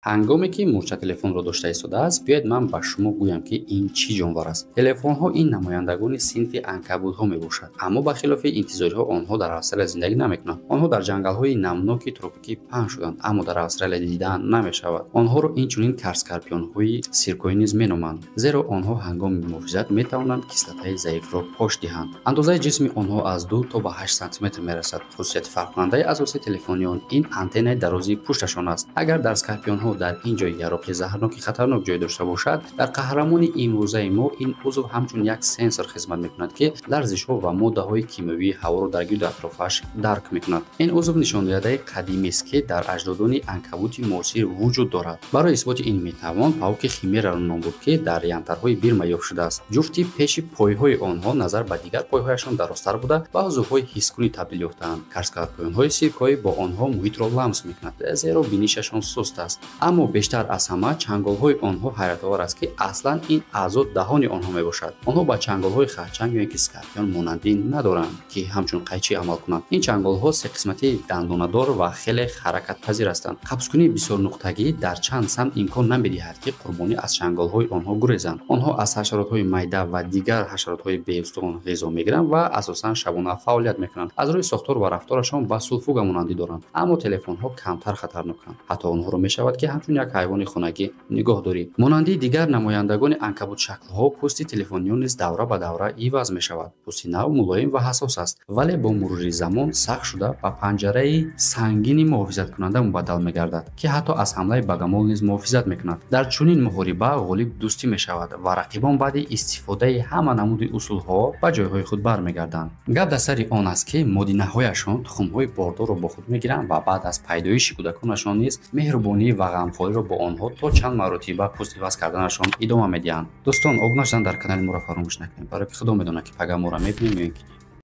ҳангоме ки мурча телефонро дошта истодааст, биёед ман ба шумо гӯям, ки ин чӣ ҷонвар аст. Телефонҳо ин намояндагони синфи анкабутҳо мебошанд, аммо ба хилофи интизориҳо онҳо дар Австралия зиндагӣ намекунанд. Онҳо дар ҷангалҳои намноки тропикӣ паҳн шуданд, аммо дар Австралия дидан намешавад. Онҳоро инчунин карскарпионҳои сиркоӣ низ меноманд, зеро онҳо ҳангоми муҳофизат метавонанд кислотаи заифро пош диҳанд. Андозаи ҷисми онҳо аз 2 то ба 8 сантиметр мерасад. Хусусияти фарқкунандаи асосии телефони он ин антеннаи дарози пушташон аст. Агар дар скорпионҳо дар ин ҷо яроқи заҳрноки хатарнок ҷой дошта бошад, дар қаҳрамони имрӯзаи мо ин узв ҳамчун як сенсор хизмат мекунад, ки ларзишҳо ва моддаҳои кимиёвии ҳаворо дар гирду атрофаш дарк мекунад. Ин узв нишондиҳандаи қадимист, ки дар аҷдодони анкабути муосир вуҷуд дорад. Барои исботи ин метавон пауки химераро ном бурд, ки дар янтарҳои Бирма ёфт шудааст. Ҷуфти пеши пойҳои онҳо назар ба дигар пойҳояшон дарозтар буда ба узвҳои ҳискунӣ табдил ёфтаанд. Карскарпионҳои сиркоӣ бо онҳо муҳитро ламс мекунад, зеро бинишашон суст аст. Аммо бештар аз ҳама чанголҳои онҳо ҳайратовар аст, ки аслан ин аъзо таҳони онҳо мебошад. Онҳо ба чанголҳои хачанг ё ин ки скорпион монандӣ надоранд, ки ҳамчун қайчӣ амал кунанд. Ин чанголҳо сеқисматии дандонадор ва хеле ҳаракатпазир ҳастанд. Қабзкунии бисёр нуқтагӣ дар чанд самт имкон намедиҳад, ки қурбонӣ аз чанголҳои онҳо гурезанд. Онҳо аз ҳашаротҳои майда ва дигар ҳашаротҳои беустувон ғизо мегиранд ва асосан шабона фаъолият мекунанд. Аз рӯи сохтор ва рафторашон ба сулфуга монандӣ доранд, аммо телефонҳо камтар хатарноканд. ҳатто онҳоро мешавад, ки ҳамчун як ҳайвони хонагӣ нигоҳ дорӣ. Монанди дигар намояндагони анкабутшаклҳо, пӯсти телефониён низ давра ба давра иваз мешавад. Пӯсти нав мулоим ва ҳассос аст, вале бо мурури замон сахт шуда ба панҷараи сангини муҳофизаткунанда мубаддал мегардад, ки ҳатто аз ҳамлаи багамол низ муҳофизат мекунад. дар чунин муҳориба ғолиб дӯстӣ мешавад ва рақибон баъди истифодаи ҳама намуди усулҳо ба ҷойҳои худ бармегарданд. гап дар сари он аст, ки модинаҳояшон тухмҳои бордорро бо худ мегиранд ва баъд аз пайдоиши кӯдаконашон низ меҳрубонӣ ва ғамхориро бо онҳо то чанд маротиба пӯстиваз карданашон идома медиҳанд. дӯстон, обуна шудан дар канали моро фаромӯш накунед, барои ки худо медонад, ки пага моро мебинем ё ин ки